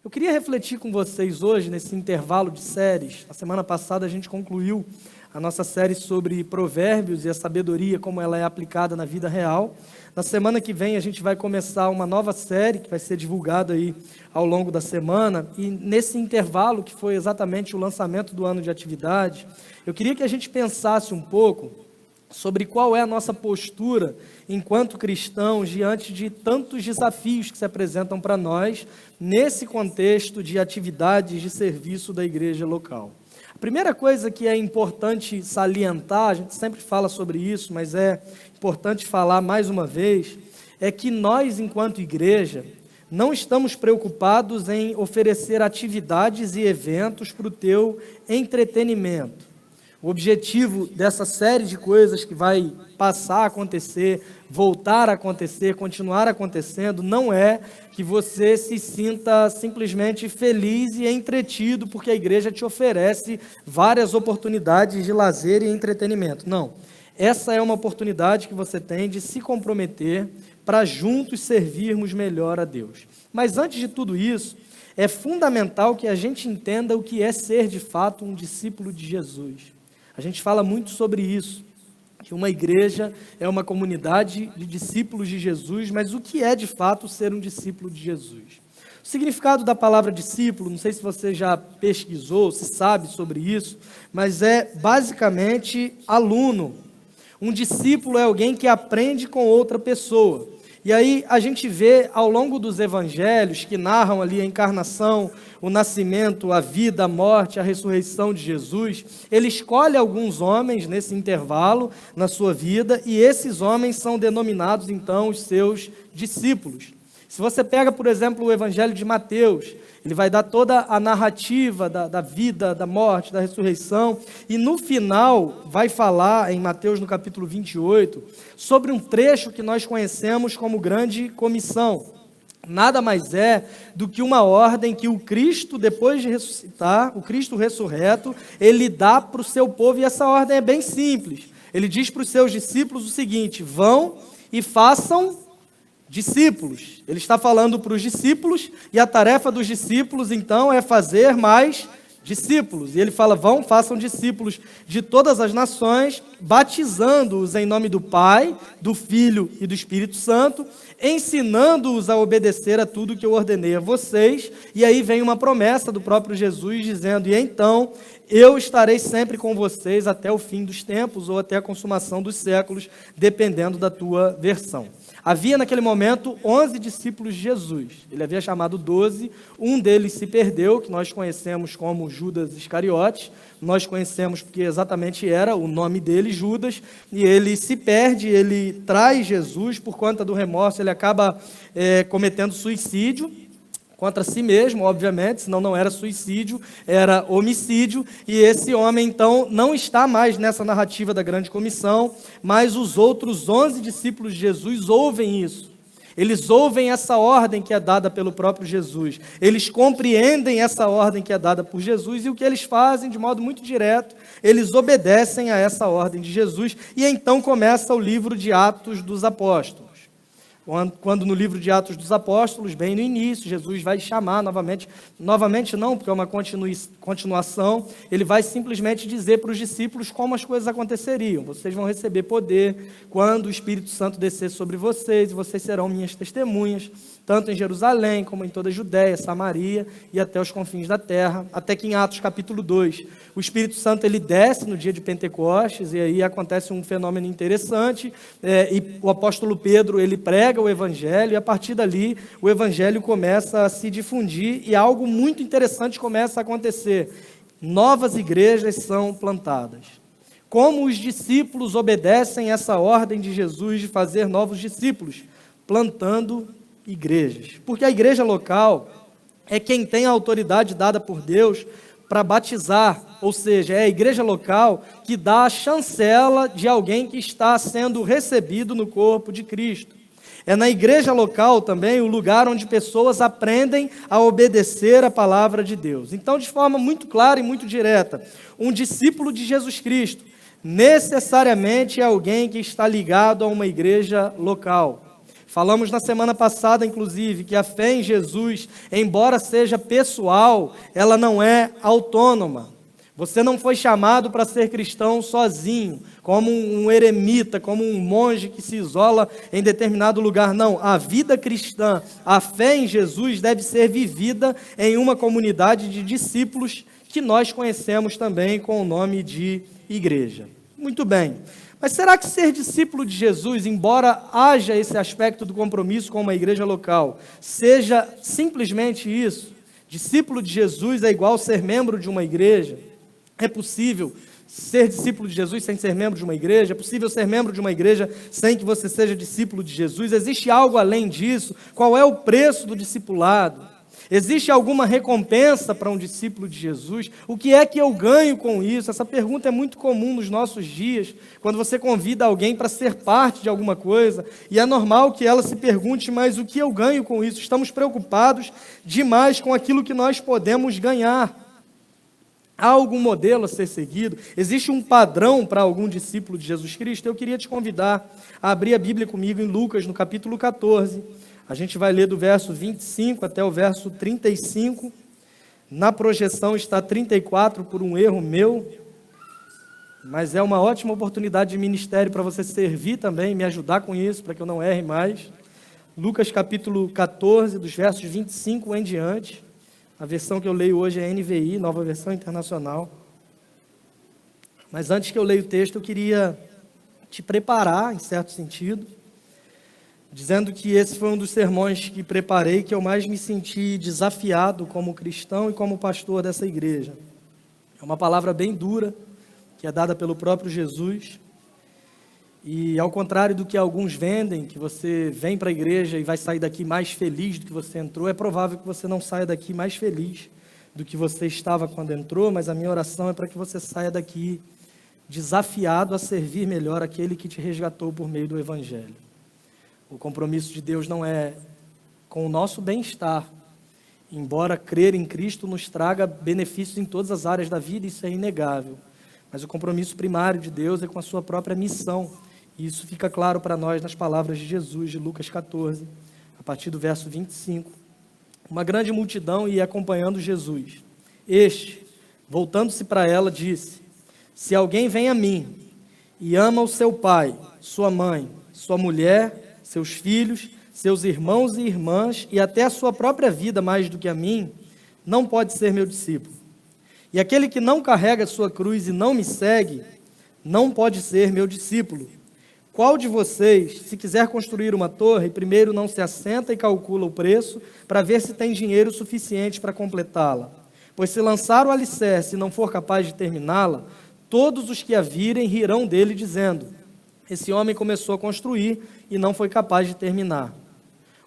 Eu queria refletir com vocês hoje, nesse intervalo de séries. A semana passada a gente concluiu a nossa série sobre provérbios e a sabedoria, como ela é aplicada na vida real. Na semana que vem a gente vai começar uma nova série, que vai ser divulgada aí ao longo da semana. E nesse intervalo, que foi exatamente o lançamento do ano de atividade, eu queria que a gente pensasse um pouco sobre qual é a nossa postura enquanto cristãos diante de tantos desafios que se apresentam para nós nesse contexto de atividades de serviço da igreja local. A primeira coisa que é importante salientar, a gente sempre fala sobre isso, mas é importante falar mais uma vez, é que nós, enquanto igreja, não estamos preocupados em oferecer atividades e eventos para o teu entretenimento. O objetivo dessa série de coisas que vai passar a acontecer, voltar a acontecer, continuar acontecendo, não é que você se sinta simplesmente feliz e entretido porque a igreja te oferece várias oportunidades de lazer e entretenimento. Não. Essa é uma oportunidade que você tem de se comprometer para juntos servirmos melhor a Deus. Mas antes de tudo isso, é fundamental que a gente entenda o que é ser de fato um discípulo de Jesus. A gente fala muito sobre isso, que uma igreja é uma comunidade de discípulos de Jesus, mas o que é de fato ser um discípulo de Jesus? O significado da palavra discípulo, não sei se você já pesquisou, se sabe sobre isso, mas é basicamente aluno. Um discípulo é alguém que aprende com outra pessoa. E aí a gente vê ao longo dos evangelhos que narram ali a encarnação, o nascimento, a vida, a morte, a ressurreição de Jesus, ele escolhe alguns homens nesse intervalo na sua vida e esses homens são denominados então os seus discípulos. Se você pega, por exemplo, o evangelho de Mateus, ele vai dar toda a narrativa da vida, da morte, da ressurreição, e no final vai falar, em Mateus no capítulo 28, sobre um trecho que nós conhecemos como grande comissão. Nada mais é do que uma ordem que o Cristo, depois de ressuscitar, o Cristo ressurreto, ele dá para o seu povo, e essa ordem é bem simples. Ele diz para os seus discípulos o seguinte: vão e façam discípulos. Ele está falando para os discípulos, e a tarefa dos discípulos, então, é fazer mais discípulos. E ele fala, vão, façam discípulos de todas as nações, batizando-os em nome do Pai, do Filho e do Espírito Santo, ensinando-os a obedecer a tudo que eu ordenei a vocês. E aí vem uma promessa do próprio Jesus, dizendo, e então eu estarei sempre com vocês até o fim dos tempos, ou até a consumação dos séculos, dependendo da tua versão. Havia naquele momento 11 discípulos de Jesus, ele havia chamado 12, um deles se perdeu, que nós conhecemos como Judas Iscariotes, nós conhecemos porque exatamente era o nome dele, Judas, e ele se perde, ele traz Jesus, por conta do remorso, ele acaba cometendo suicídio, contra si mesmo, obviamente, senão não era suicídio, era homicídio, e esse homem, então, não está mais nessa narrativa da grande comissão, mas os outros 11 discípulos de Jesus ouvem isso. Eles ouvem essa ordem que é dada pelo próprio Jesus, eles compreendem essa ordem que é dada por Jesus, e o que eles fazem, de modo muito direto, eles obedecem a essa ordem de Jesus, e então começa o livro de Atos dos Apóstolos. Quando no livro de Atos dos Apóstolos, bem no início, Jesus vai chamar novamente não, porque é uma continuação, ele vai simplesmente dizer para os discípulos como as coisas aconteceriam. Vocês vão receber poder quando o Espírito Santo descer sobre vocês, e vocês serão minhas testemunhas, tanto em Jerusalém, como em toda a Judéia, Samaria e até os confins da terra, até que em Atos capítulo 2, o Espírito Santo ele desce no dia de Pentecostes, e aí acontece um fenômeno interessante, e o apóstolo Pedro ele prega o evangelho, e a partir dali o evangelho começa a se difundir, e algo muito interessante começa a acontecer. Novas igrejas são plantadas. Como os discípulos obedecem essa ordem de Jesus de fazer novos discípulos? Plantando igrejas. Porque a igreja local é quem tem a autoridade dada por Deus para batizar, ou seja, é a igreja local que dá a chancela de alguém que está sendo recebido no corpo de Cristo. É na igreja local também o lugar onde pessoas aprendem a obedecer a palavra de Deus. Então, de forma muito clara e muito direta, um discípulo de Jesus Cristo necessariamente é alguém que está ligado a uma igreja local. Falamos na semana passada, inclusive, que a fé em Jesus, embora seja pessoal, ela não é autônoma. Você não foi chamado para ser cristão sozinho, como um eremita, como um monge que se isola em determinado lugar. Não, a vida cristã, a fé em Jesus deve ser vivida em uma comunidade de discípulos que nós conhecemos também com o nome de igreja. Muito bem. Mas será que ser discípulo de Jesus, embora haja esse aspecto do compromisso com uma igreja local, seja simplesmente isso? Discípulo de Jesus é igual ser membro de uma igreja? É possível ser discípulo de Jesus sem ser membro de uma igreja? É possível ser membro de uma igreja sem que você seja discípulo de Jesus? Existe algo além disso? Qual é o preço do discipulado? Existe alguma recompensa para um discípulo de Jesus? O que é que eu ganho com isso? Essa pergunta é muito comum nos nossos dias, quando você convida alguém para ser parte de alguma coisa, e é normal que ela se pergunte, mas o que eu ganho com isso? Estamos preocupados demais com aquilo que nós podemos ganhar. Há algum modelo a ser seguido? Existe um padrão para algum discípulo de Jesus Cristo? Eu queria te convidar a abrir a Bíblia comigo em Lucas, no capítulo 14. A gente vai ler do verso 25 até o verso 35. Na projeção está 34 por um erro meu, mas é uma ótima oportunidade de ministério para você servir também, me ajudar com isso, para que eu não erre mais. Lucas capítulo 14, dos versos 25 em diante. A versão que eu leio hoje é NVI, Nova Versão Internacional. Mas antes que eu leia o texto, eu queria te preparar, em certo sentido, dizendo que esse foi um dos sermões que preparei, que eu mais me senti desafiado como cristão e como pastor dessa igreja. É uma palavra bem dura, que é dada pelo próprio Jesus. E ao contrário do que alguns vendem, que você vem para a igreja e vai sair daqui mais feliz do que você entrou, é provável que você não saia daqui mais feliz do que você estava quando entrou, mas a minha oração é para que você saia daqui desafiado a servir melhor aquele que te resgatou por meio do Evangelho. O compromisso de Deus não é com o nosso bem-estar, embora crer em Cristo nos traga benefícios em todas as áreas da vida, isso é inegável. Mas o compromisso primário de Deus é com a sua própria missão. E isso fica claro para nós nas palavras de Jesus, de Lucas 14, a partir do verso 25. Uma grande multidão ia acompanhando Jesus. Este, voltando-se para ela, disse: se alguém vem a mim e ama o seu pai, sua mãe, sua mulher, seus filhos, seus irmãos e irmãs, e até a sua própria vida mais do que a mim, não pode ser meu discípulo. E aquele que não carrega a sua cruz e não me segue, não pode ser meu discípulo. Qual de vocês, se quiser construir uma torre, primeiro não se assenta e calcula o preço para ver se tem dinheiro suficiente para completá-la? Pois se lançar o alicerce e não for capaz de terminá-la, todos os que a virem rirão dele, dizendo: esse homem começou a construir e não foi capaz de terminar.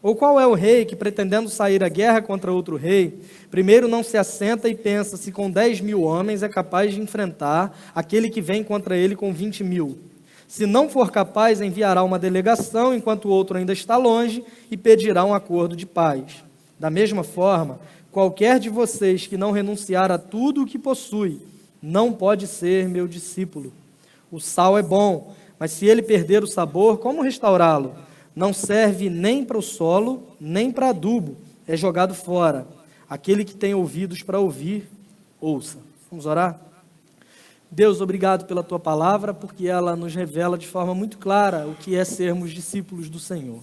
Ou qual é o rei que, pretendendo sair à guerra contra outro rei, primeiro não se assenta e pensa se com 10.000 homens é capaz de enfrentar aquele que vem contra ele com 20.000? Se não for capaz, enviará uma delegação enquanto o outro ainda está longe e pedirá um acordo de paz. Da mesma forma, qualquer de vocês que não renunciar a tudo o que possui, não pode ser meu discípulo. O sal é bom, mas se ele perder o sabor, como restaurá-lo? Não serve nem para o solo, nem para adubo, é jogado fora. Aquele que tem ouvidos para ouvir, ouça. Vamos orar? Deus, obrigado pela Tua palavra, porque ela nos revela de forma muito clara o que é sermos discípulos do Senhor.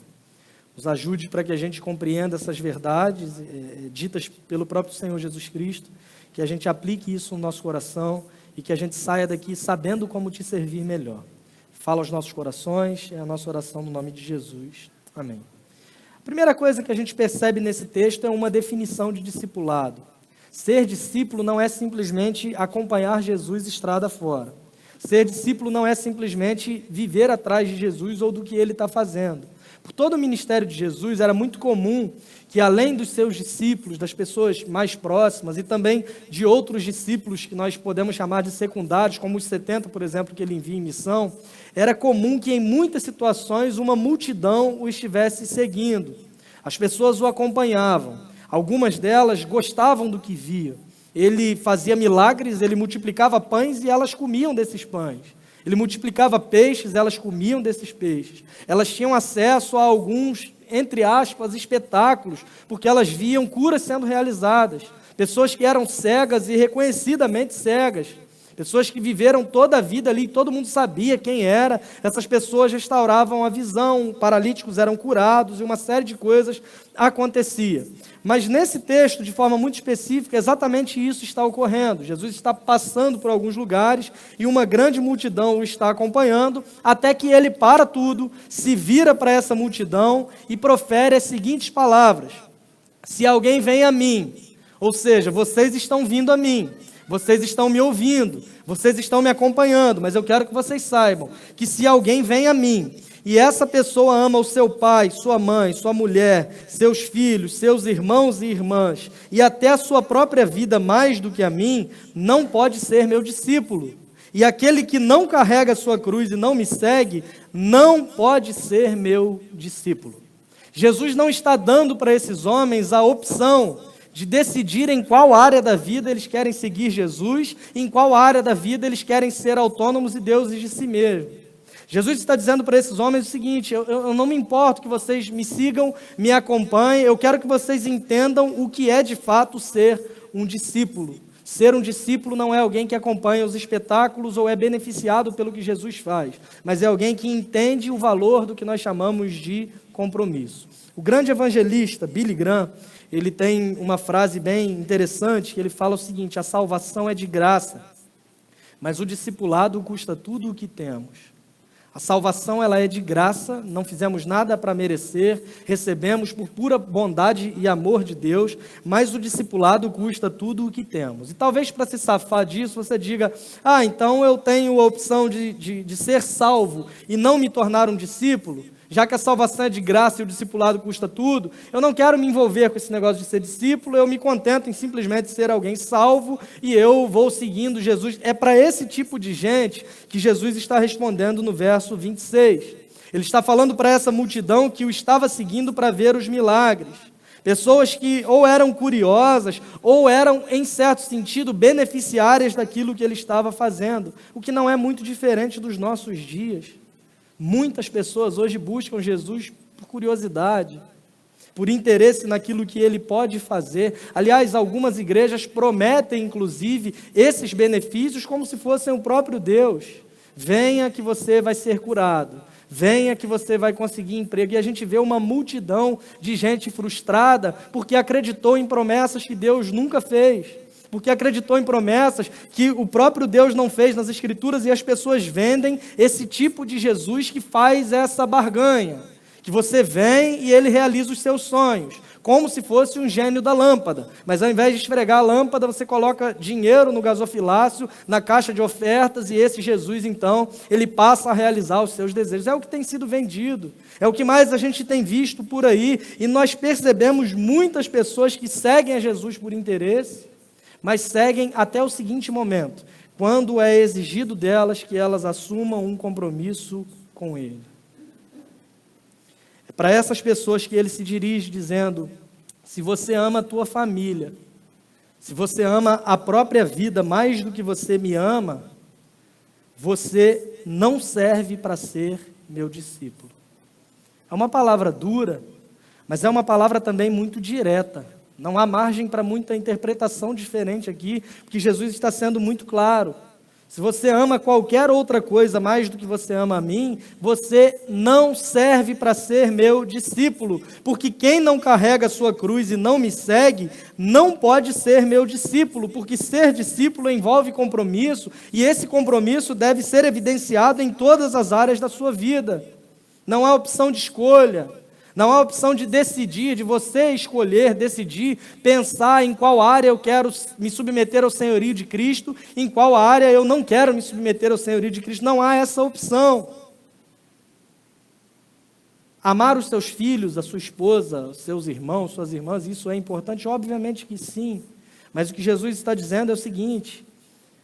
Nos ajude para que a gente compreenda essas verdades ditas pelo próprio Senhor Jesus Cristo, que a gente aplique isso no nosso coração e que a gente saia daqui sabendo como Te servir melhor. Fala aos nossos corações, é a nossa oração no nome de Jesus. Amém. A primeira coisa que a gente percebe nesse texto é uma definição de discipulado. Ser discípulo não é simplesmente acompanhar Jesus estrada fora. Ser discípulo não é simplesmente viver atrás de Jesus ou do que Ele está fazendo. Por todo o ministério de Jesus, era muito comum que, além dos seus discípulos, das pessoas mais próximas, e também de outros discípulos que nós podemos chamar de secundários, como os 70, por exemplo, que Ele envia em missão, era comum que, em muitas situações, uma multidão o estivesse seguindo. As pessoas o acompanhavam. Algumas delas gostavam do que viam. Ele fazia milagres, ele multiplicava pães e elas comiam desses pães. Ele multiplicava peixes, elas comiam desses peixes. Elas tinham acesso a alguns entre aspas, espetáculos, porque elas viam curas sendo realizadas. Pessoas que eram cegas e reconhecidamente cegas. Pessoas que viveram toda a vida ali, todo mundo sabia quem era. Essas pessoas restauravam a visão, paralíticos eram curados e uma série de coisas acontecia. Mas nesse texto, de forma muito específica, exatamente isso está ocorrendo. Jesus está passando por alguns lugares e uma grande multidão o está acompanhando, até que ele para tudo, se vira para essa multidão e profere as seguintes palavras: se alguém vem a mim, ou seja, vocês estão vindo a mim, vocês estão me ouvindo, vocês estão me acompanhando, mas eu quero que vocês saibam que se alguém vem a mim, e essa pessoa ama o seu pai, sua mãe, sua mulher, seus filhos, seus irmãos e irmãs, e até a sua própria vida mais do que a mim, não pode ser meu discípulo. E aquele que não carrega a sua cruz e não me segue, não pode ser meu discípulo. Jesus não está dando para esses homens a opção de decidir em qual área da vida eles querem seguir Jesus, e em qual área da vida eles querem ser autônomos e deuses de si mesmos. Jesus está dizendo para esses homens o seguinte: eu não me importo que vocês me sigam, me acompanhem, eu quero que vocês entendam o que é de fato ser um discípulo. Ser um discípulo não é alguém que acompanha os espetáculos ou é beneficiado pelo que Jesus faz, mas é alguém que entende o valor do que nós chamamos de compromisso. O grande evangelista Billy Graham, ele tem uma frase bem interessante, que ele fala o seguinte: a salvação é de graça, mas o discipulado custa tudo o que temos. A salvação, ela é de graça, não fizemos nada para merecer, recebemos por pura bondade e amor de Deus, mas o discipulado custa tudo o que temos. E talvez para se safar disso, você diga: então eu tenho a opção de ser salvo e não me tornar um discípulo, já que a salvação é de graça e o discipulado custa tudo, eu não quero me envolver com esse negócio de ser discípulo, eu me contento em simplesmente ser alguém salvo e eu vou seguindo Jesus. É para esse tipo de gente que Jesus está respondendo no verso 26. Ele está falando para essa multidão que o estava seguindo para ver os milagres. Pessoas que ou eram curiosas ou eram, em certo sentido, beneficiárias daquilo que ele estava fazendo, o que não é muito diferente dos nossos dias. Muitas pessoas hoje buscam Jesus por curiosidade, por interesse naquilo que ele pode fazer. Aliás, algumas igrejas prometem, inclusive, esses benefícios como se fossem o próprio Deus. Venha que você vai ser curado, venha que você vai conseguir emprego. E a gente vê uma multidão de gente frustrada porque acreditou em promessas que Deus nunca fez, porque acreditou em promessas que o próprio Deus não fez nas Escrituras, e as pessoas vendem esse tipo de Jesus que faz essa barganha, que você vem e ele realiza os seus sonhos, como se fosse um gênio da lâmpada, mas ao invés de esfregar a lâmpada, você coloca dinheiro no gasofilácio, na caixa de ofertas, e esse Jesus, então, ele passa a realizar os seus desejos. É o que tem sido vendido, é o que mais a gente tem visto por aí, e nós percebemos muitas pessoas que seguem a Jesus por interesse, mas seguem até o seguinte momento, quando é exigido delas que elas assumam um compromisso com Ele. É para essas pessoas que Ele se dirige dizendo: se você ama a tua família, se você ama a própria vida mais do que você me ama, você não serve para ser meu discípulo. É uma palavra dura, mas é uma palavra também muito direta. Não há margem para muita interpretação diferente aqui, porque Jesus está sendo muito claro. Se você ama qualquer outra coisa mais do que você ama a mim, você não serve para ser meu discípulo, porque quem não carrega a sua cruz e não me segue, não pode ser meu discípulo, porque ser discípulo envolve compromisso, e esse compromisso deve ser evidenciado em todas as áreas da sua vida. Não há opção de escolha. Não há opção de decidir, de você escolher, decidir, pensar em qual área eu quero me submeter ao senhorio de Cristo, em qual área eu não quero me submeter ao senhorio de Cristo. Não há essa opção. Amar os seus filhos, a sua esposa, os seus irmãos, suas irmãs, isso é importante? Obviamente que sim. Mas o que Jesus está dizendo é o seguinte: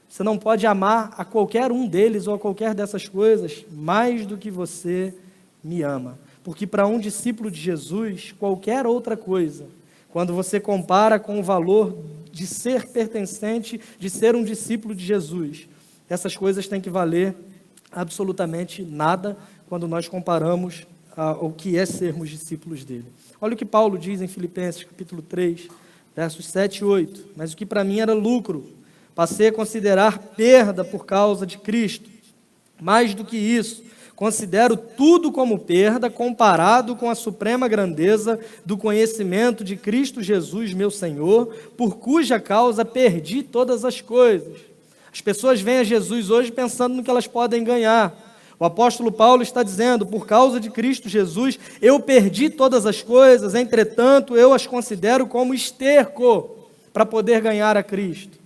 você não pode amar a qualquer um deles ou a qualquer dessas coisas mais do que você me ama. Porque para um discípulo de Jesus, qualquer outra coisa, quando você compara com o valor de ser pertencente, de ser um discípulo de Jesus, essas coisas têm que valer absolutamente nada quando nós comparamos o que é sermos discípulos dele. Olha o que Paulo diz em Filipenses, capítulo 3, versos 7 e 8. Mas o que para mim era lucro, passei a considerar perda por causa de Cristo. Mais do que isso, considero tudo como perda comparado com a suprema grandeza do conhecimento de Cristo Jesus, meu Senhor, por cuja causa perdi todas as coisas. As pessoas vêm a Jesus hoje pensando no que elas podem ganhar. O apóstolo Paulo está dizendo, por causa de Cristo Jesus, eu perdi todas as coisas, entretanto, eu as considero como esterco para poder ganhar a Cristo.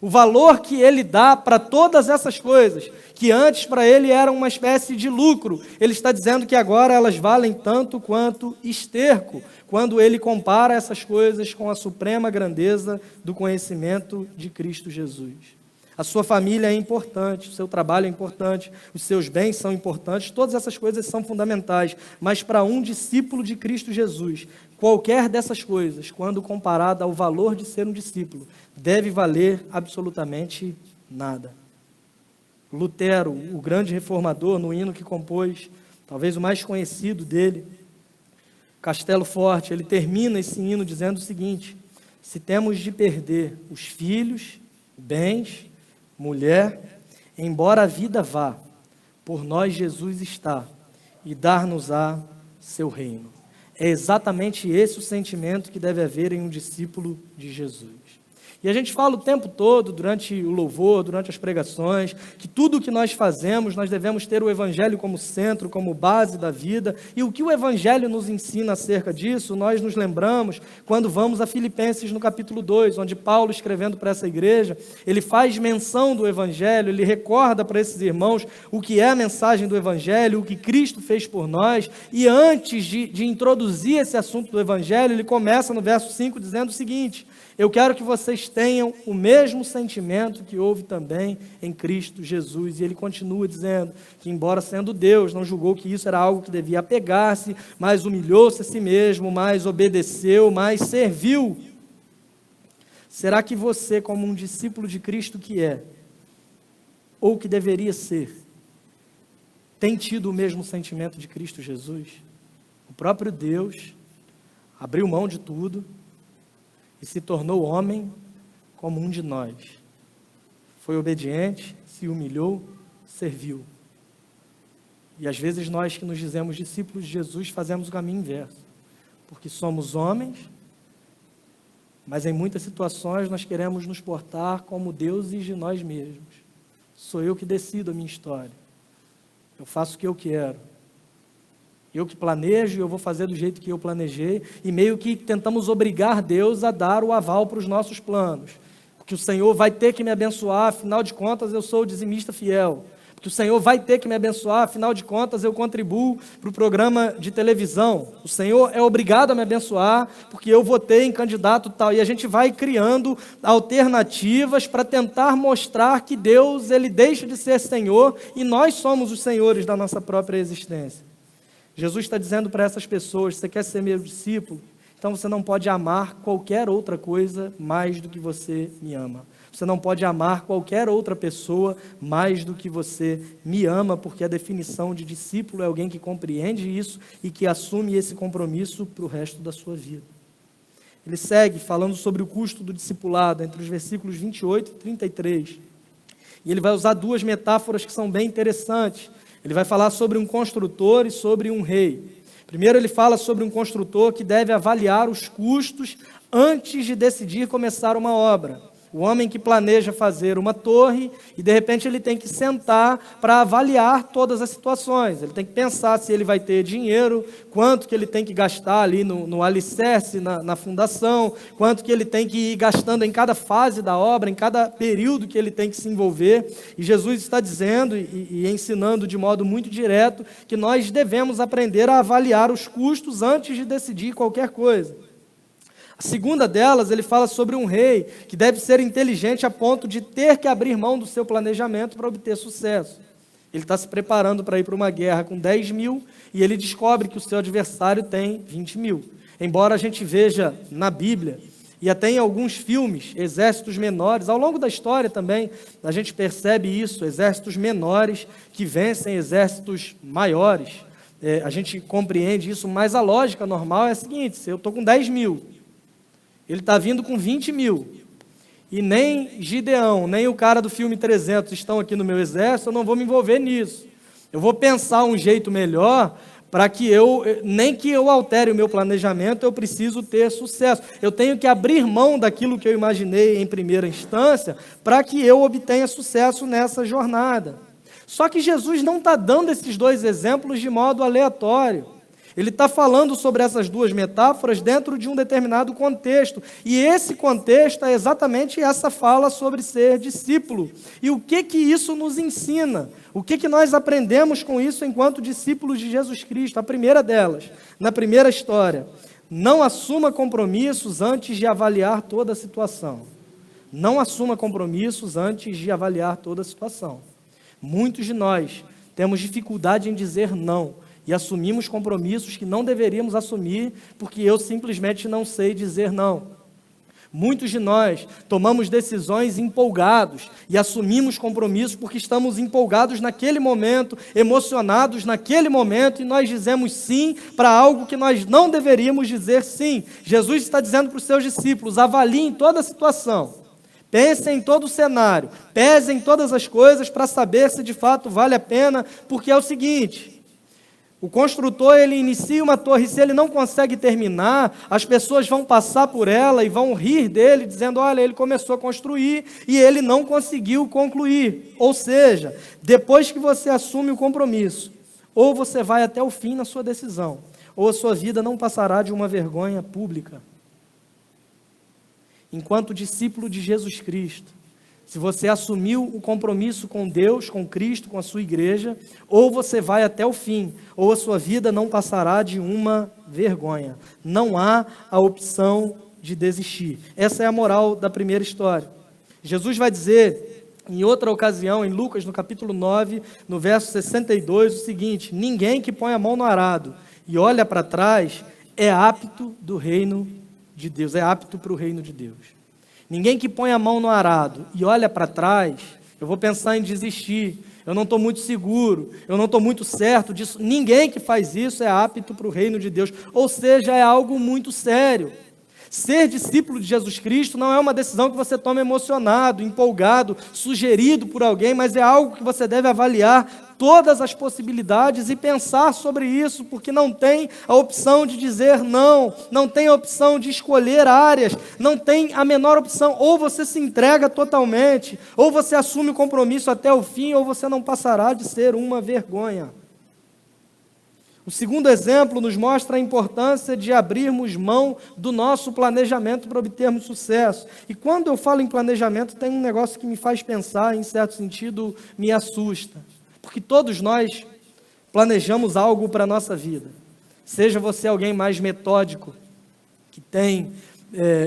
O valor que ele dá para todas essas coisas, que antes para ele eram uma espécie de lucro, ele está dizendo que agora elas valem tanto quanto esterco, quando ele compara essas coisas com a suprema grandeza do conhecimento de Cristo Jesus. A sua família é importante, o seu trabalho é importante, os seus bens são importantes, todas essas coisas são fundamentais, mas para um discípulo de Cristo Jesus, qualquer dessas coisas, quando comparada ao valor de ser um discípulo, deve valer absolutamente nada. Lutero, o grande reformador, no hino que compôs, talvez o mais conhecido dele, Castelo Forte, ele termina esse hino dizendo o seguinte: se temos de perder os filhos, bens, mulher, embora a vida vá, por nós Jesus está, e dar-nos-á seu reino. É exatamente esse o sentimento que deve haver em um discípulo de Jesus. E a gente fala o tempo todo, durante o louvor, durante as pregações, que tudo o que nós fazemos, nós devemos ter o Evangelho como centro, como base da vida. E o que o Evangelho nos ensina acerca disso, nós nos lembramos quando vamos a Filipenses no capítulo 2, onde Paulo, escrevendo para essa igreja, ele faz menção do Evangelho, ele recorda para esses irmãos o que é a mensagem do Evangelho, o que Cristo fez por nós. E antes de introduzir esse assunto do Evangelho, ele começa no verso 5 dizendo o seguinte: eu quero que vocês tenham o mesmo sentimento que houve também em Cristo Jesus. E ele continua dizendo que, embora sendo Deus, não julgou que isso era algo que devia apegar-se, mas humilhou-se a si mesmo, mas obedeceu, mas serviu. Será que você, como um discípulo de Cristo que é, ou que deveria ser, tem tido o mesmo sentimento de Cristo Jesus? O próprio Deus abriu mão de tudo e se tornou homem como um de nós. Foi obediente, se humilhou, serviu. E às vezes nós que nos dizemos discípulos de Jesus fazemos o caminho inverso. Porque somos homens, mas em muitas situações nós queremos nos portar como deuses de nós mesmos. Sou eu que decido a minha história. Eu faço o que eu quero. Eu que planejo, eu vou fazer do jeito que eu planejei, e meio que tentamos obrigar Deus a dar o aval para os nossos planos. Porque o Senhor vai ter que me abençoar, afinal de contas eu sou o dizimista fiel. Porque o Senhor vai ter que me abençoar, afinal de contas eu contribuo para o programa de televisão. O Senhor é obrigado a me abençoar, porque eu votei em candidato tal. E a gente vai criando alternativas para tentar mostrar que Deus, ele deixa de ser Senhor, e nós somos os senhores da nossa própria existência. Jesus está dizendo para essas pessoas: você quer ser meu discípulo? Então você não pode amar qualquer outra coisa mais do que você me ama. Você não pode amar qualquer outra pessoa mais do que você me ama, porque a definição de discípulo é alguém que compreende isso e que assume esse compromisso para o resto da sua vida. Ele segue falando sobre o custo do discipulado, entre os versículos 28 e 33. E ele vai usar duas metáforas que são bem interessantes. Ele vai falar sobre um construtor e sobre um rei. Primeiro ele fala sobre um construtor que deve avaliar os custos antes de decidir começar uma obra. O homem que planeja fazer uma torre e de repente ele tem que sentar para avaliar todas as situações. Ele tem que pensar se ele vai ter dinheiro, quanto que ele tem que gastar ali no alicerce, na fundação, quanto que ele tem que ir gastando em cada fase da obra, em cada período que ele tem que se envolver. E Jesus está dizendo e ensinando de modo muito direto que nós devemos aprender a avaliar os custos antes de decidir qualquer coisa. A segunda delas, ele fala sobre um rei que deve ser inteligente a ponto de ter que abrir mão do seu planejamento para obter sucesso. Ele está se preparando para ir para uma guerra com 10 mil e ele descobre que o seu adversário tem 20 mil. Embora a gente veja na Bíblia e até em alguns filmes, exércitos menores, ao longo da história também, a gente percebe isso, exércitos menores que vencem exércitos maiores. a gente compreende isso, mas a lógica normal é a seguinte: se eu estou com 10 mil, ele está vindo com 20 mil, e nem Gideão, nem o cara do filme 300 estão aqui no meu exército, eu não vou me envolver nisso. Eu vou pensar um jeito melhor para que nem que eu altere o meu planejamento, eu preciso ter sucesso. Eu tenho que abrir mão daquilo que eu imaginei em primeira instância para que eu obtenha sucesso nessa jornada. Só que Jesus não está dando esses dois exemplos de modo aleatório. Ele está falando sobre essas duas metáforas dentro de um determinado contexto. E esse contexto é exatamente essa fala sobre ser discípulo. E o que isso nos ensina? O que nós aprendemos com isso enquanto discípulos de Jesus Cristo? A primeira delas, na primeira história: não assuma compromissos antes de avaliar toda a situação. Não assuma compromissos antes de avaliar toda a situação. Muitos de nós temos dificuldade em dizer não. E assumimos compromissos que não deveríamos assumir, porque eu simplesmente não sei dizer não. Muitos de nós tomamos decisões empolgados e assumimos compromissos porque estamos empolgados naquele momento, emocionados naquele momento, e nós dizemos sim para algo que nós não deveríamos dizer sim. Jesus está dizendo para os seus discípulos: avaliem toda a situação, pensem em todo o cenário, pesem todas as coisas para saber se de fato vale a pena, porque é o seguinte: o construtor, ele inicia uma torre, e se ele não consegue terminar, as pessoas vão passar por ela e vão rir dele, dizendo: olha, ele começou a construir e ele não conseguiu concluir. Ou seja, depois que você assume o compromisso, ou você vai até o fim na sua decisão, ou a sua vida não passará de uma vergonha pública. Enquanto discípulo de Jesus Cristo, se você assumiu o compromisso com Deus, com Cristo, com a sua igreja, ou você vai até o fim, ou a sua vida não passará de uma vergonha. Não há a opção de desistir. Essa é a moral da primeira história. Jesus vai dizer, em outra ocasião, em Lucas, no capítulo 9, no verso 62, o seguinte: ninguém que põe a mão no arado e olha para trás é apto do reino de Deus, é apto para o reino de Deus. Ninguém que põe a mão no arado e olha para trás, eu vou pensar em desistir, eu não estou muito seguro, eu não estou muito certo disso. Ninguém que faz isso é apto para o reino de Deus. Ou seja, é algo muito sério. Ser discípulo de Jesus Cristo não é uma decisão que você toma emocionado, empolgado, sugerido por alguém, mas é algo que você deve avaliar todas as possibilidades e pensar sobre isso, porque não tem a opção de dizer não, não tem a opção de escolher áreas, não tem a menor opção. Ou você se entrega totalmente, ou você assume o compromisso até o fim, ou você não passará de ser uma vergonha. O segundo exemplo nos mostra a importância de abrirmos mão do nosso planejamento para obtermos sucesso. E quando eu falo em planejamento, tem um negócio que me faz pensar, em certo sentido, me assusta. Porque todos nós planejamos algo para a nossa vida. Seja você alguém mais metódico, que tem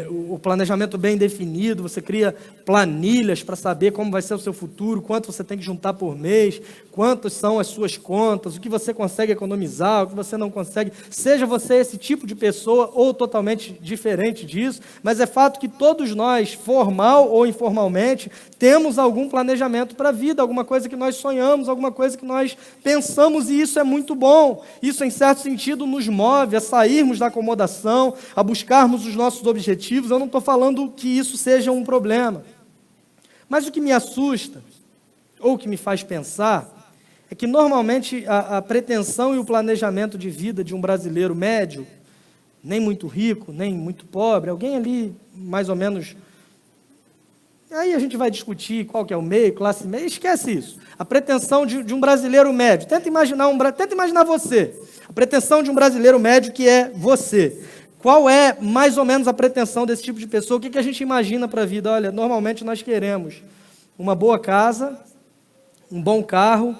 o planejamento bem definido, você cria planilhas para saber como vai ser o seu futuro, quanto você tem que juntar por mês, quantas são as suas contas, o que você consegue economizar, o que você não consegue. Seja você esse tipo de pessoa ou totalmente diferente disso, mas é fato que todos nós, formal ou informalmente, temos algum planejamento para a vida, alguma coisa que nós sonhamos, alguma coisa que nós pensamos, e isso é muito bom. Isso, em certo sentido, nos move a sairmos da acomodação, a buscarmos os nossos objetivos. Eu não estou falando que isso seja um problema. Mas o que me assusta, ou o que me faz pensar, é que normalmente a pretensão e o planejamento de vida de um brasileiro médio, nem muito rico, nem muito pobre, alguém ali mais ou menos... Aí a gente vai discutir qual que é o meio, classe média, esquece isso. A pretensão de um brasileiro médio, tenta imaginar você, a pretensão de um brasileiro médio que é você. Qual é mais ou menos a pretensão desse tipo de pessoa? O que a gente imagina para a vida? Olha, normalmente nós queremos uma boa casa, um bom carro,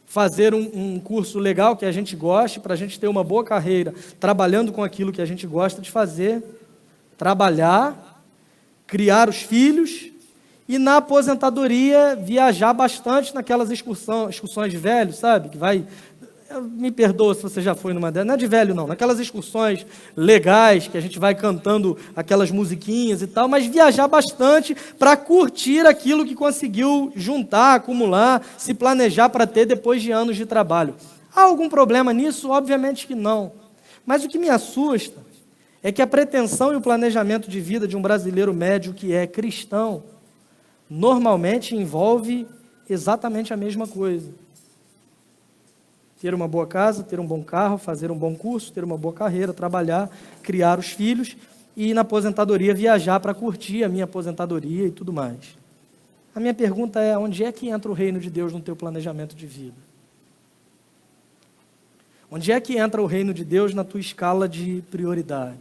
fazer um curso legal que a gente goste, para a gente ter uma boa carreira, trabalhando com aquilo que a gente gosta de fazer, trabalhar, criar os filhos e na aposentadoria viajar bastante naquelas excursões de velho, sabe? Que vai... Me perdoa se você já foi numa delas, não é de velho não, naquelas excursões legais que a gente vai cantando aquelas musiquinhas e tal, mas viajar bastante para curtir aquilo que conseguiu juntar, acumular, se planejar para ter depois de anos de trabalho. Há algum problema nisso? Obviamente que não. Mas o que me assusta é que a pretensão e o planejamento de vida de um brasileiro médio que é cristão normalmente envolve exatamente a mesma coisa. Ter uma boa casa, ter um bom carro, fazer um bom curso, ter uma boa carreira, trabalhar, criar os filhos e na aposentadoria viajar para curtir a minha aposentadoria e tudo mais. A minha pergunta é, onde é que entra o reino de Deus no teu planejamento de vida? Onde é que entra o reino de Deus na tua escala de prioridades?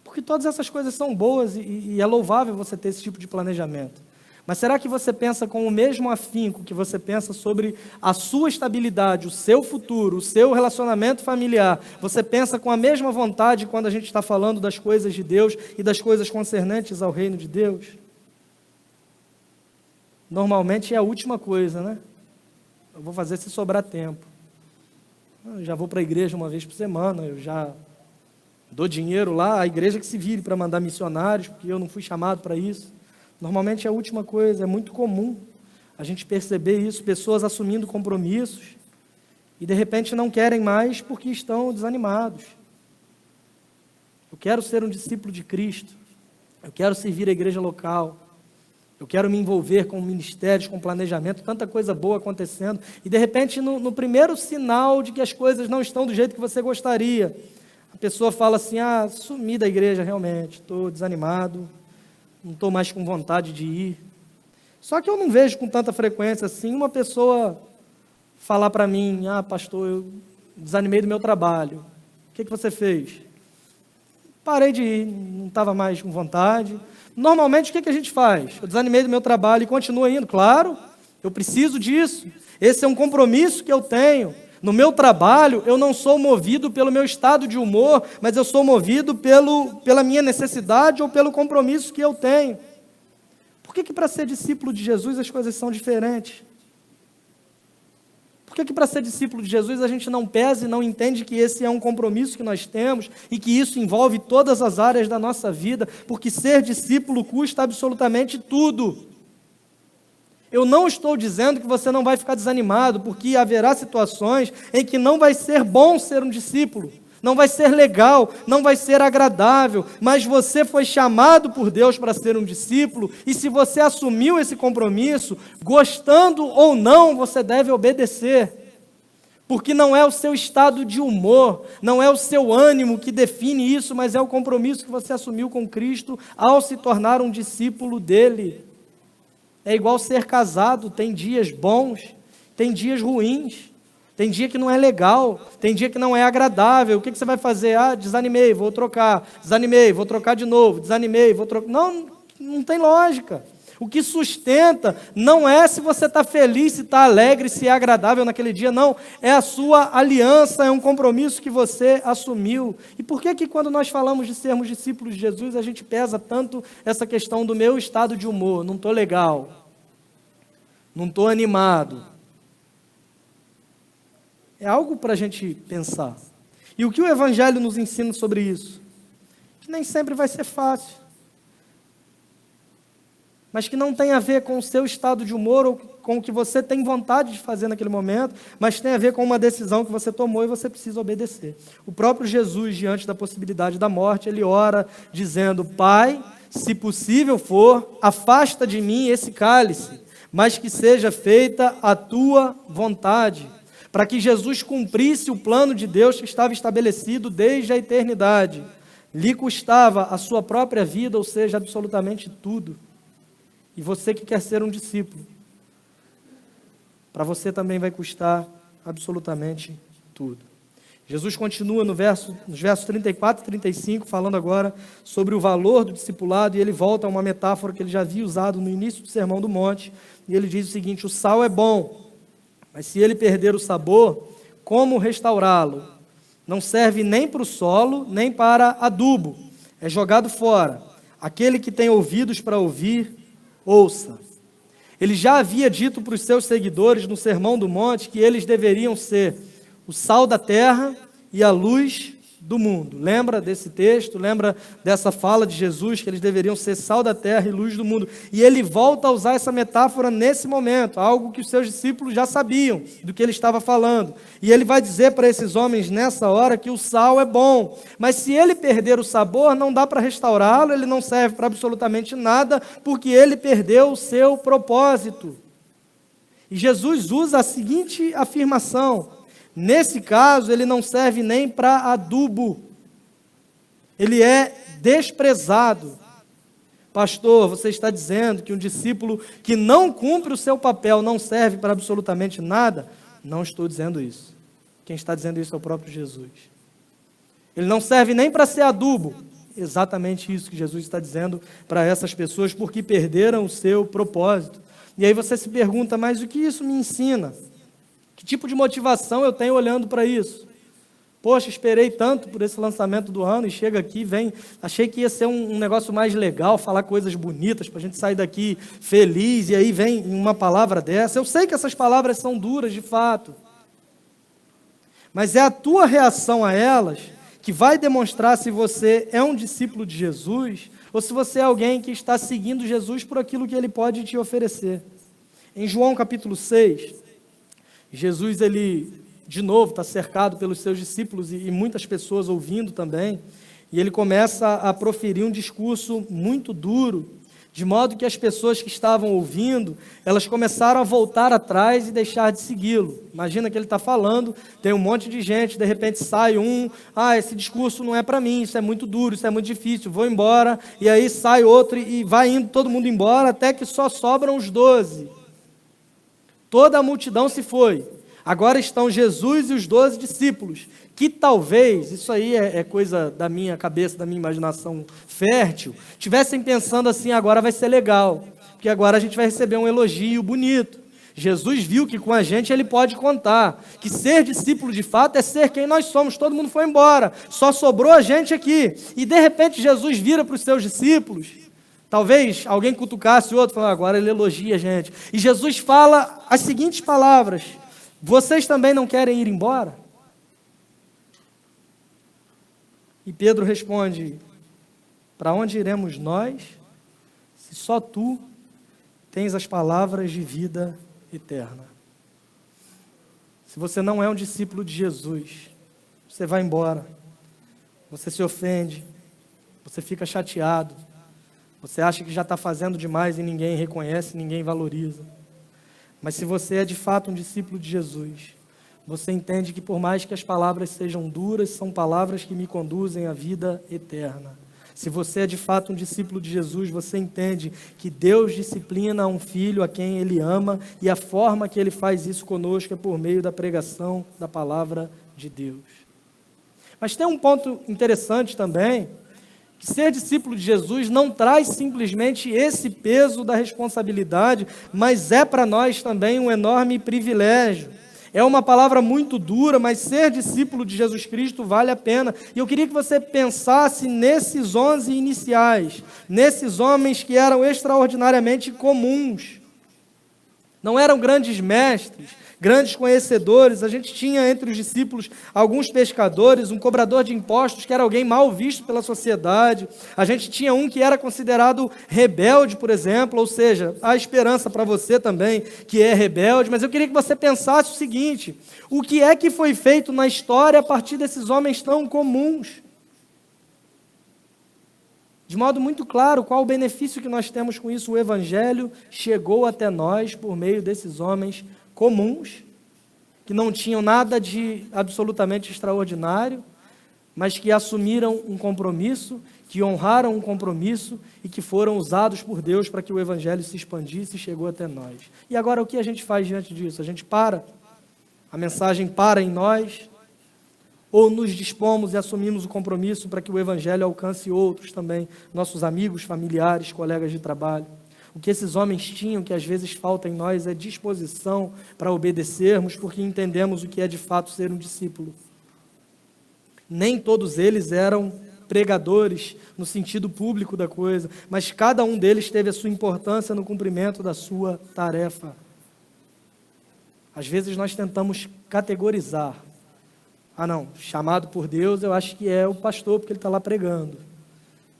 Porque todas essas coisas são boas e é louvável você ter esse tipo de planejamento. Mas será que você pensa com o mesmo afinco que você pensa sobre a sua estabilidade, o seu futuro, o seu relacionamento familiar? Você pensa com a mesma vontade quando a gente está falando das coisas de Deus e das coisas concernentes ao reino de Deus? Normalmente é a última coisa, né? Eu vou fazer se sobrar tempo. Eu já vou para a igreja uma vez por semana, eu já dou dinheiro lá, a igreja que se vire para mandar missionários, porque eu não fui chamado para isso. Normalmente é a última coisa, é muito comum a gente perceber isso, pessoas assumindo compromissos e de repente não querem mais porque estão desanimados. Eu quero ser um discípulo de Cristo, eu quero servir a igreja local, eu quero me envolver com ministérios, com planejamento, tanta coisa boa acontecendo, e de repente no primeiro sinal de que as coisas não estão do jeito que você gostaria, a pessoa fala assim, sumi da igreja realmente, estou desanimado, não estou mais com vontade de ir. Só que eu não vejo com tanta frequência assim uma pessoa falar para mim, pastor, eu desanimei do meu trabalho. O que você fez? Parei de ir, não estava mais com vontade. Normalmente o que a gente faz? Eu desanimei do meu trabalho e continuo indo. Claro, eu preciso disso. Esse é um compromisso que eu tenho. No meu trabalho, eu não sou movido pelo meu estado de humor, mas eu sou movido pela minha necessidade ou pelo compromisso que eu tenho. Por que para ser discípulo de Jesus as coisas são diferentes? Por que para ser discípulo de Jesus a gente não pesa e não entende que esse é um compromisso que nós temos e que isso envolve todas as áreas da nossa vida? Porque ser discípulo custa absolutamente tudo. Eu não estou dizendo que você não vai ficar desanimado, porque haverá situações em que não vai ser bom ser um discípulo, não vai ser legal, não vai ser agradável, mas você foi chamado por Deus para ser um discípulo, e se você assumiu esse compromisso, gostando ou não, você deve obedecer. Porque não é o seu estado de humor, não é o seu ânimo que define isso, mas é o compromisso que você assumiu com Cristo ao se tornar um discípulo dele. É igual ser casado, tem dias bons, tem dias ruins, tem dia que não é legal, tem dia que não é agradável. O que você vai fazer? Desanimei, vou trocar, desanimei, vou trocar de novo, desanimei, vou trocar. Não tem lógica. O que sustenta não é se você está feliz, se está alegre, se é agradável naquele dia, não. É a sua aliança, é um compromisso que você assumiu. E por que quando nós falamos de sermos discípulos de Jesus, a gente pesa tanto essa questão do meu estado de humor? Não estou legal, não estou animado. É algo para a gente pensar. E o que o Evangelho nos ensina sobre isso? Que nem sempre vai ser fácil. Mas que não tem a ver com o seu estado de humor ou com o que você tem vontade de fazer naquele momento, mas tem a ver com uma decisão que você tomou e você precisa obedecer. O próprio Jesus, diante da possibilidade da morte, ele ora dizendo, Pai, se possível for, afasta de mim esse cálice, mas que seja feita a tua vontade, para que Jesus cumprisse o plano de Deus que estava estabelecido desde a eternidade. Lhe custava a sua própria vida, ou seja, absolutamente tudo. E você que quer ser um discípulo, para você também vai custar absolutamente tudo. Jesus continua nos versos 34 e 35, falando agora sobre o valor do discipulado, e ele volta a uma metáfora que ele já havia usado no início do Sermão do Monte, e ele diz o seguinte, o sal é bom, mas se ele perder o sabor, como restaurá-lo? Não serve nem para o solo, nem para adubo, é jogado fora. Aquele que tem ouvidos para ouvir, ouça. Ele já havia dito para os seus seguidores no Sermão do Monte que eles deveriam ser o sal da terra e a luz do mundo. Lembra desse texto? Lembra dessa fala de Jesus, que eles deveriam ser sal da terra e luz do mundo? E ele volta a usar essa metáfora nesse momento, algo que os seus discípulos já sabiam do que ele estava falando. E ele vai dizer para esses homens nessa hora que o sal é bom, mas se ele perder o sabor, não dá para restaurá-lo, ele não serve para absolutamente nada, porque ele perdeu o seu propósito. E Jesus usa a seguinte afirmação: nesse caso, ele não serve nem para adubo. Ele é desprezado. Pastor, você está dizendo que um discípulo que não cumpre o seu papel não serve para absolutamente nada? Não estou dizendo isso. Quem está dizendo isso é o próprio Jesus. Ele não serve nem para ser adubo. Exatamente isso que Jesus está dizendo para essas pessoas, porque perderam o seu propósito. E aí você se pergunta, mas o que isso me ensina? Que tipo de motivação eu tenho olhando para isso? Poxa, esperei tanto por esse lançamento do ano e chega aqui, vem, achei que ia ser um negócio mais legal, falar coisas bonitas para a gente sair daqui feliz, e aí vem uma palavra dessa. Eu sei que essas palavras são duras de fato, mas é a tua reação a elas que vai demonstrar se você é um discípulo de Jesus ou se você é alguém que está seguindo Jesus por aquilo que ele pode te oferecer. Em João capítulo 6, Jesus, ele, de novo, está cercado pelos seus discípulos e muitas pessoas ouvindo também, e ele começa a proferir um discurso muito duro, de modo que as pessoas que estavam ouvindo, elas começaram a voltar atrás e deixar de segui-lo. Imagina que ele está falando, tem um monte de gente, de repente sai esse discurso não é para mim, isso é muito duro, isso é muito difícil, vou embora, e aí sai outro e vai indo todo mundo embora, até que só sobram os 12. Toda a multidão se foi. Agora estão Jesus e os 12 discípulos, que talvez, isso aí é coisa da minha cabeça, da minha imaginação fértil, estivessem pensando assim: agora vai ser legal, porque agora a gente vai receber um elogio bonito. Jesus viu que com a gente ele pode contar, que ser discípulo de fato é ser quem nós somos. Todo mundo foi embora, só sobrou a gente aqui. E de repente Jesus vira para os seus discípulos. Talvez alguém cutucasse o outro, falando: agora ele elogia a gente. E Jesus fala as seguintes palavras: vocês também não querem ir embora? E Pedro responde: para onde iremos nós, se só tu tens as palavras de vida eterna? Se você não é um discípulo de Jesus, você vai embora, você se ofende, você fica chateado, você acha que já está fazendo demais e ninguém reconhece, ninguém valoriza. Mas se você é de fato um discípulo de Jesus, você entende que por mais que as palavras sejam duras, são palavras que me conduzem à vida eterna. Se você é de fato um discípulo de Jesus, você entende que Deus disciplina um filho a quem Ele ama, e a forma que Ele faz isso conosco é por meio da pregação da palavra de Deus. Mas tem um ponto interessante também, que ser discípulo de Jesus não traz simplesmente esse peso da responsabilidade, mas é para nós também um enorme privilégio. É uma palavra muito dura, mas ser discípulo de Jesus Cristo vale a pena. E eu queria que você pensasse nesses 11 iniciais, nesses homens que eram extraordinariamente comuns. Não eram grandes mestres, grandes conhecedores. A gente tinha entre os discípulos alguns pescadores, um cobrador de impostos que era alguém mal visto pela sociedade. A gente tinha um que era considerado rebelde, por exemplo, ou seja, há esperança para você também que é rebelde. Mas eu queria que você pensasse o seguinte: o que é que foi feito na história a partir desses homens tão comuns? De modo muito claro, qual o benefício que nós temos com isso? O Evangelho chegou até nós por meio desses homens comuns, que não tinham nada de absolutamente extraordinário, mas que assumiram um compromisso, que honraram um compromisso e que foram usados por Deus para que o Evangelho se expandisse e chegou até nós. E agora o que a gente faz diante disso? A gente para? A mensagem para em nós? Ou nos dispomos e assumimos o compromisso para que o Evangelho alcance outros também, nossos amigos, familiares, colegas de trabalho? O que esses homens tinham, que às vezes falta em nós, é disposição para obedecermos, porque entendemos o que é de fato ser um discípulo. Nem todos eles eram pregadores no sentido público da coisa, mas cada um deles teve a sua importância no cumprimento da sua tarefa. Às vezes nós tentamos categorizar Ah, não, chamado por Deus eu acho que é o pastor, porque ele está lá pregando.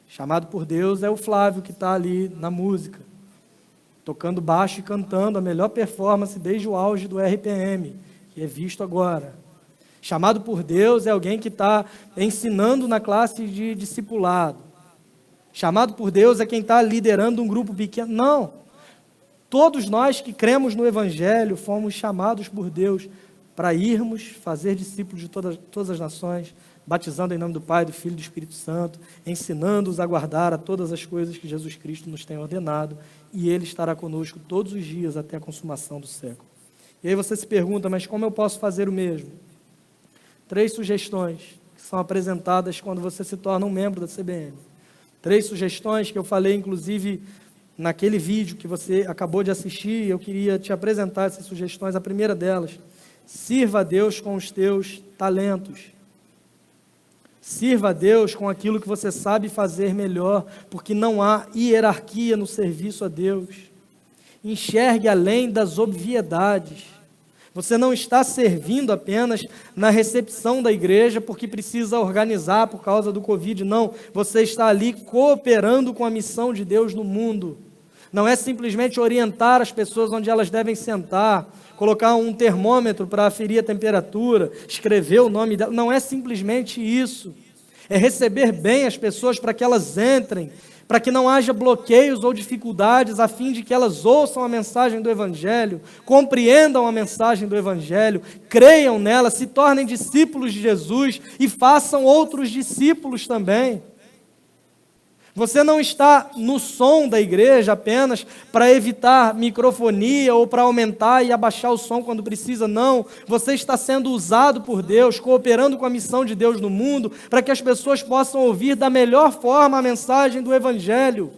Chamado por Deus é o Flávio, que está ali na música, tocando baixo e cantando a melhor performance desde o auge do RPM, que é visto agora. Chamado por Deus é alguém que está ensinando na classe de discipulado. Chamado por Deus é quem está liderando um grupo pequeno. Não. Todos nós que cremos no Evangelho fomos chamados por Deus para irmos fazer discípulos de todas as nações, batizando em nome do Pai, do Filho e do Espírito Santo, ensinando-os a guardar a todas as coisas que Jesus Cristo nos tem ordenado, e Ele estará conosco todos os dias até a consumação do século. E aí você se pergunta, mas como eu posso fazer o mesmo? 3 sugestões que são apresentadas quando você se torna um membro da CBN. 3 sugestões que eu falei, inclusive, naquele vídeo que você acabou de assistir, eu queria te apresentar essas sugestões. A primeira delas: sirva a Deus com os teus talentos. Sirva a Deus com aquilo que você sabe fazer melhor, porque não há hierarquia no serviço a Deus. Enxergue além das obviedades. Você não está servindo apenas na recepção da igreja porque precisa organizar por causa do Covid, não. Você está ali cooperando com a missão de Deus no mundo. Não é simplesmente orientar as pessoas onde elas devem sentar, colocar um termômetro para aferir a temperatura, escrever o nome dela. Não é simplesmente isso. É receber bem as pessoas para que elas entrem, para que não haja bloqueios ou dificuldades, a fim de que elas ouçam a mensagem do Evangelho, compreendam a mensagem do Evangelho, creiam nela, se tornem discípulos de Jesus e façam outros discípulos também. Você não está no som da igreja apenas para evitar microfonia ou para aumentar e abaixar o som quando precisa, não. Você está sendo usado por Deus, cooperando com a missão de Deus no mundo, para que as pessoas possam ouvir da melhor forma a mensagem do Evangelho.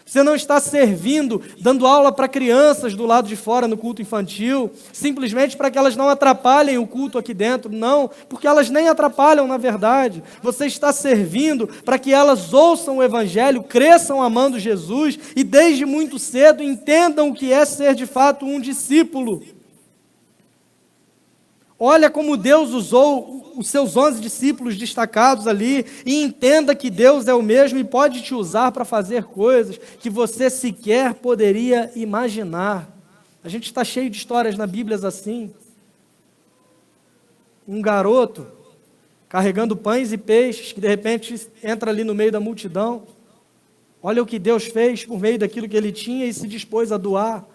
Você não está servindo, dando aula para crianças do lado de fora no culto infantil, simplesmente para que elas não atrapalhem o culto aqui dentro, não, porque elas nem atrapalham na verdade. Você está servindo para que elas ouçam o Evangelho, cresçam amando Jesus e desde muito cedo entendam o que é ser de fato um discípulo. Olha como Deus usou os seus 11 discípulos destacados ali e entenda que Deus é o mesmo e pode te usar para fazer coisas que você sequer poderia imaginar. A gente está cheio de histórias na Bíblia assim. Um garoto carregando pães e peixes que de repente entra ali no meio da multidão. Olha o que Deus fez por meio daquilo que ele tinha e se dispôs a doar.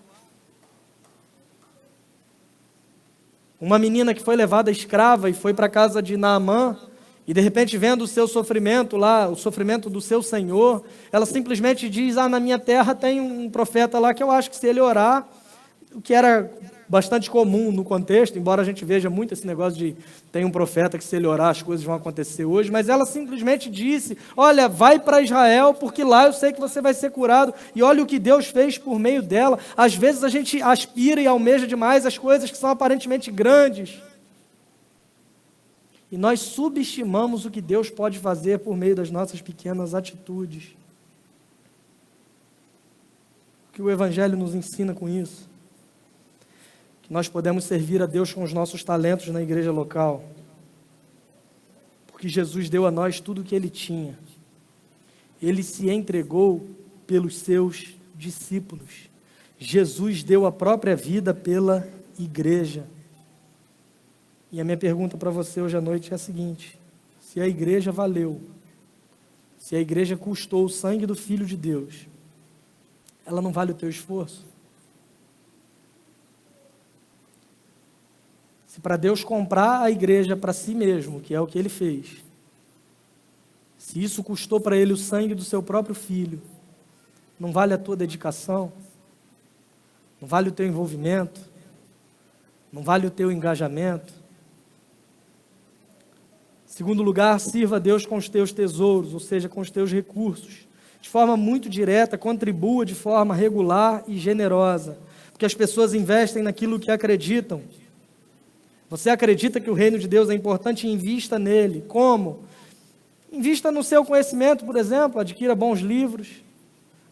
Uma menina que foi levada escrava e foi para a casa de Naamã, e de repente vendo o seu sofrimento lá, o sofrimento do seu Senhor, ela simplesmente diz, na minha terra tem um profeta lá que eu acho que se ele orar, o que era bastante comum no contexto, embora a gente veja muito esse negócio de tem um profeta que se ele orar as coisas vão acontecer hoje, mas ela simplesmente disse, olha, vai para Israel porque lá eu sei que você vai ser curado, e olha o que Deus fez por meio dela. Às vezes a gente aspira e almeja demais as coisas que são aparentemente grandes, e nós subestimamos o que Deus pode fazer por meio das nossas pequenas atitudes. O que o Evangelho nos ensina com isso? Que nós podemos servir a Deus com os nossos talentos na igreja local, porque Jesus deu a nós tudo o que Ele tinha. Ele se entregou pelos seus discípulos. Jesus deu a própria vida pela igreja. E a minha pergunta para você hoje à noite é a seguinte: se a igreja valeu, se a igreja custou o sangue do Filho de Deus, ela não vale o teu esforço? Se para Deus comprar a igreja para si mesmo, que é o que Ele fez, se isso custou para Ele o sangue do seu próprio Filho, não vale a tua dedicação? Não vale o teu envolvimento? Não vale o teu engajamento? Segundo lugar, sirva a Deus com os teus tesouros, ou seja, com os teus recursos. De forma muito direta, contribua de forma regular e generosa, porque as pessoas investem naquilo que acreditam. Você acredita que o reino de Deus é importante? Invista nele. Como? Invista no seu conhecimento, por exemplo, adquira bons livros,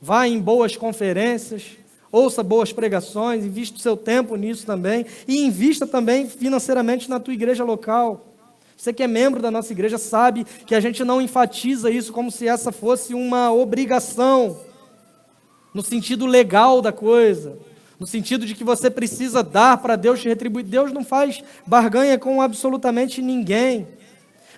vá em boas conferências, ouça boas pregações, invista o seu tempo nisso também, e invista também financeiramente na tua igreja local. Você que é membro da nossa igreja sabe que a gente não enfatiza isso como se essa fosse uma obrigação, no sentido legal da coisa, no sentido de que você precisa dar para Deus te retribuir. Deus não faz barganha com absolutamente ninguém.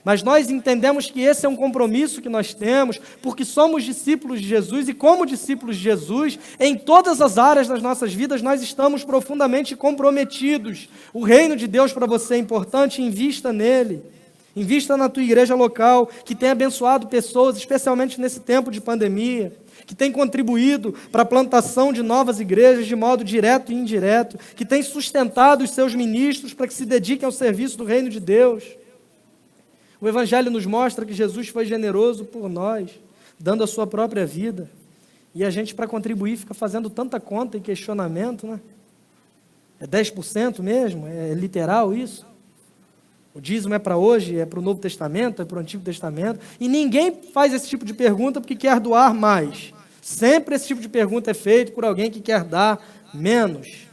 Mas nós entendemos que esse é um compromisso que nós temos, porque somos discípulos de Jesus, e como discípulos de Jesus, em todas as áreas das nossas vidas, nós estamos profundamente comprometidos. O reino de Deus para você é importante, invista nele. Invista na tua igreja local, que tem abençoado pessoas, especialmente nesse tempo de pandemia, que tem contribuído para a plantação de novas igrejas de modo direto e indireto, que tem sustentado os seus ministros para que se dediquem ao serviço do reino de Deus. O Evangelho nos mostra que Jesus foi generoso por nós, dando a sua própria vida. E a gente, para contribuir, fica fazendo tanta conta e questionamento, né? É 10% mesmo? É literal isso? O dízimo é para hoje, é para o Novo Testamento, é para o Antigo Testamento? E ninguém faz esse tipo de pergunta porque quer doar mais. Sempre esse tipo de pergunta é feito por alguém que quer dar menos.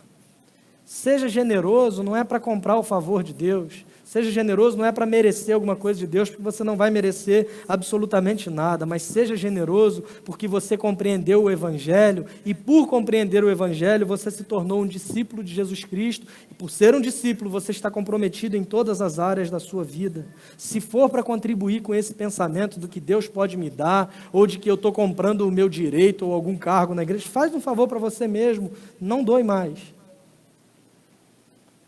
Seja generoso, não é para comprar o favor de Deus. Seja generoso não é para merecer alguma coisa de Deus, porque você não vai merecer absolutamente nada, mas seja generoso porque você compreendeu o Evangelho, e por compreender o Evangelho você se tornou um discípulo de Jesus Cristo, e por ser um discípulo você está comprometido em todas as áreas da sua vida. Se for para contribuir com esse pensamento do que Deus pode me dar, ou de que eu estou comprando o meu direito ou algum cargo na igreja, faz um favor para você mesmo, não doe mais.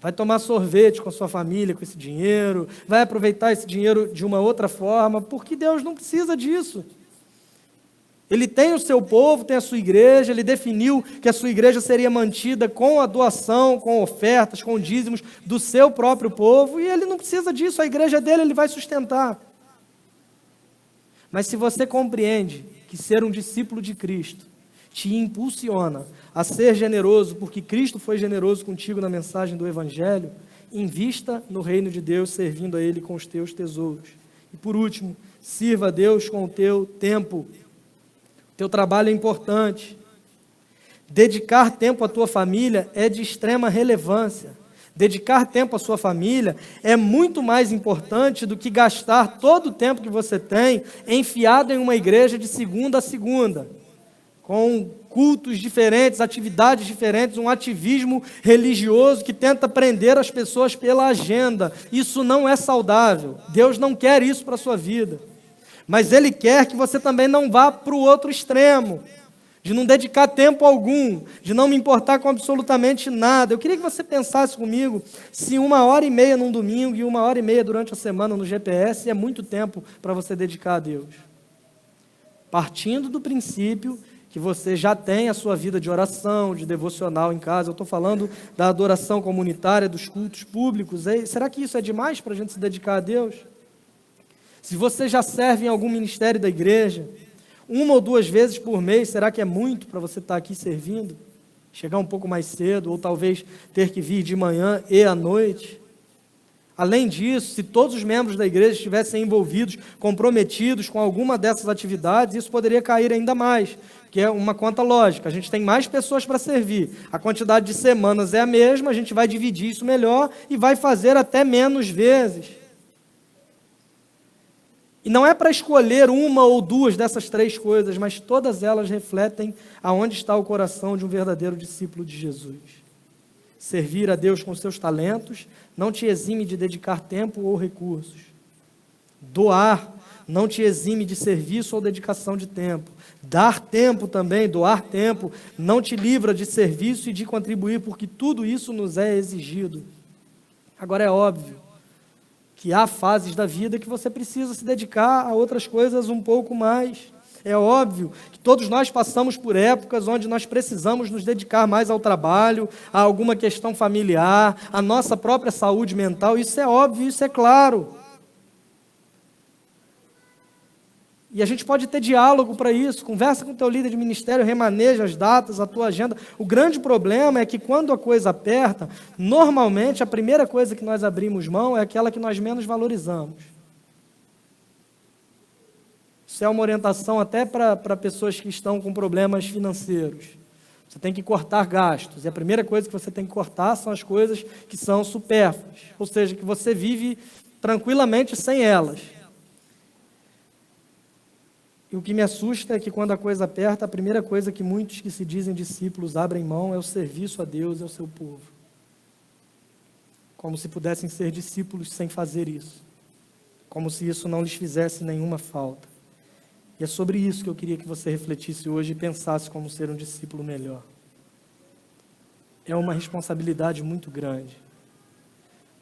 Vai tomar sorvete com a sua família com esse dinheiro, vai aproveitar esse dinheiro de uma outra forma, porque Deus não precisa disso. Ele tem o seu povo, tem a sua igreja, Ele definiu que a sua igreja seria mantida com a doação, com ofertas, com dízimos do seu próprio povo, e Ele não precisa disso, a igreja dele Ele vai sustentar. Mas se você compreende que ser um discípulo de Cristo te impulsiona a ser generoso, porque Cristo foi generoso contigo na mensagem do Evangelho, invista no reino de Deus, servindo a Ele com os teus tesouros. E por último, sirva a Deus com o teu tempo. O teu trabalho é importante. Dedicar tempo à tua família é de extrema relevância. Dedicar tempo à sua família é muito mais importante do que gastar todo o tempo que você tem enfiado em uma igreja de segunda a segunda, com cultos diferentes, atividades diferentes, um ativismo religioso que tenta prender as pessoas pela agenda. Isso não é saudável. Deus não quer isso para a sua vida. Mas Ele quer que você também não vá para o outro extremo, de não dedicar tempo algum, de não me importar com absolutamente nada. Eu queria que você pensasse comigo, se 1h30 num domingo e 1h30 durante a semana no GPS é muito tempo para você dedicar a Deus. Partindo do princípio que você já tem a sua vida de oração, de devocional em casa. Eu estou falando da adoração comunitária, dos cultos públicos. Será que isso é demais para a gente se dedicar a Deus? Se você já serve em algum ministério da igreja, 1 ou 2 vezes por mês, será que é muito para você estar aqui servindo? Chegar um pouco mais cedo, ou talvez ter que vir de manhã e à noite? Além disso, se todos os membros da igreja estivessem envolvidos, comprometidos com alguma dessas atividades, isso poderia cair ainda mais, que é uma conta lógica. A gente tem mais pessoas para servir, a quantidade de semanas é a mesma, a gente vai dividir isso melhor e vai fazer até menos vezes. E não é para escolher 1 ou 2 dessas 3 coisas, mas todas elas refletem aonde está o coração de um verdadeiro discípulo de Jesus. Servir a Deus com seus talentos não te exime de dedicar tempo ou recursos. Doar não te exime de serviço ou dedicação de tempo. Dar tempo também, doar tempo, não te livra de serviço e de contribuir, porque tudo isso nos é exigido. Agora é óbvio que há fases da vida que você precisa se dedicar a outras coisas um pouco mais. É óbvio que todos nós passamos por épocas onde nós precisamos nos dedicar mais ao trabalho, a alguma questão familiar, à nossa própria saúde mental. Isso é óbvio, isso é claro. E a gente pode ter diálogo para isso, conversa com o teu líder de ministério, remaneja as datas, a tua agenda. O grande problema é que quando a coisa aperta, normalmente a primeira coisa que nós abrimos mão é aquela que nós menos valorizamos. Isso é uma orientação até para pessoas que estão com problemas financeiros. Você tem que cortar gastos, e a primeira coisa que você tem que cortar são as coisas que são supérfluas, ou seja, que você vive tranquilamente sem elas. E o que me assusta é que quando a coisa aperta, a primeira coisa que muitos que se dizem discípulos abrem mão é o serviço a Deus e ao seu povo. Como se pudessem ser discípulos sem fazer isso. Como se isso não lhes fizesse nenhuma falta. E é sobre isso que eu queria que você refletisse hoje e pensasse como ser um discípulo melhor. É uma responsabilidade muito grande,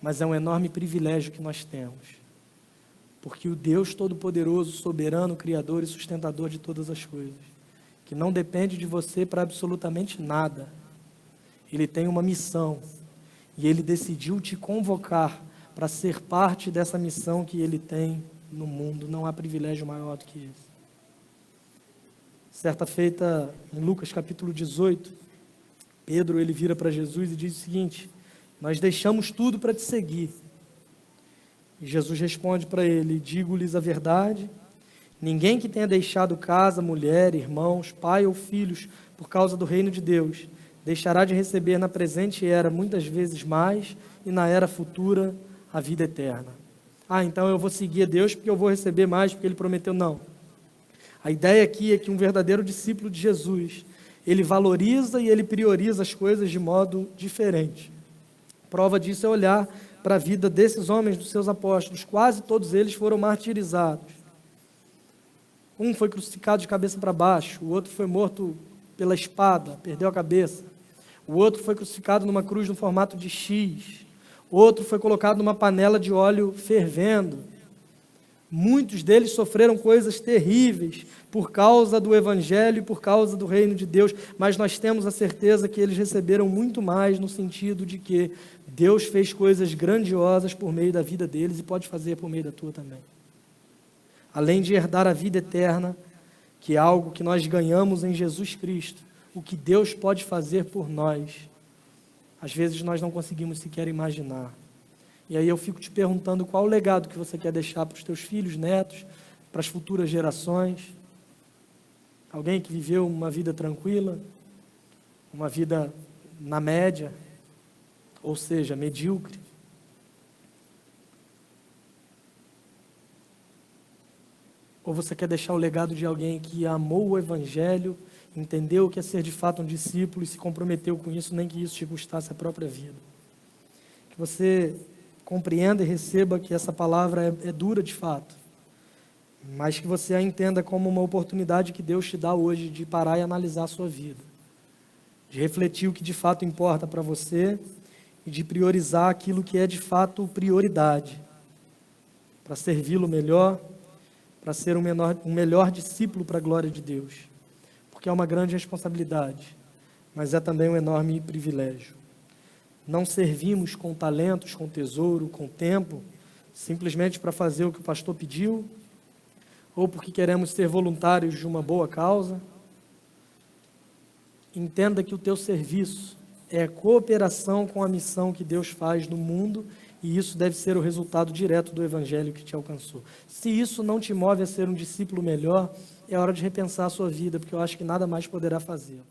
mas é um enorme privilégio que nós temos. Porque o Deus Todo-Poderoso, soberano, criador e sustentador de todas as coisas, que não depende de você para absolutamente nada, Ele tem uma missão, e Ele decidiu te convocar para ser parte dessa missão que Ele tem no mundo. Não há privilégio maior do que esse. Certa feita, em Lucas capítulo 18, Pedro ele vira para Jesus e diz o seguinte: nós deixamos tudo para te seguir. E Jesus responde para ele: digo-lhes a verdade, ninguém que tenha deixado casa, mulher, irmãos, pai ou filhos, por causa do reino de Deus, deixará de receber na presente era muitas vezes mais, e na era futura a vida eterna. Então eu vou seguir a Deus porque eu vou receber mais, porque Ele prometeu. Não. A ideia aqui é que um verdadeiro discípulo de Jesus, ele valoriza e ele prioriza as coisas de modo diferente. Prova disso é olhar para a vida desses homens, dos seus apóstolos. Quase todos eles foram martirizados. Um foi crucificado de cabeça para baixo, o outro foi morto pela espada, perdeu a cabeça. O outro foi crucificado numa cruz no formato de X. Outro foi colocado numa panela de óleo fervendo. Muitos deles sofreram coisas terríveis por causa do Evangelho e por causa do reino de Deus, mas nós temos a certeza que eles receberam muito mais, no sentido de que Deus fez coisas grandiosas por meio da vida deles e pode fazer por meio da tua também. Além de herdar a vida eterna, que é algo que nós ganhamos em Jesus Cristo, o que Deus pode fazer por nós, às vezes nós não conseguimos sequer imaginar. E aí eu fico te perguntando qual o legado que você quer deixar para os teus filhos, netos, para as futuras gerações. Alguém que viveu uma vida tranquila, uma vida na média, ou seja, medíocre. Ou você quer deixar o legado de alguém que amou o Evangelho, entendeu o que é ser de fato um discípulo e se comprometeu com isso, nem que isso te custasse a própria vida. Que você compreenda e receba que essa palavra é dura de fato, mas que você a entenda como uma oportunidade que Deus te dá hoje de parar e analisar a sua vida, de refletir o que de fato importa para você e de priorizar aquilo que é de fato prioridade, para servi-lo melhor, para ser um melhor discípulo para a glória de Deus, porque é uma grande responsabilidade, mas é também um enorme privilégio. Não servimos com talentos, com tesouro, com tempo, simplesmente para fazer o que o pastor pediu, ou porque queremos ser voluntários de uma boa causa. Entenda que o teu serviço é cooperação com a missão que Deus faz no mundo, e isso deve ser o resultado direto do Evangelho que te alcançou. Se isso não te move a ser um discípulo melhor, é hora de repensar a sua vida, porque eu acho que nada mais poderá fazê-lo.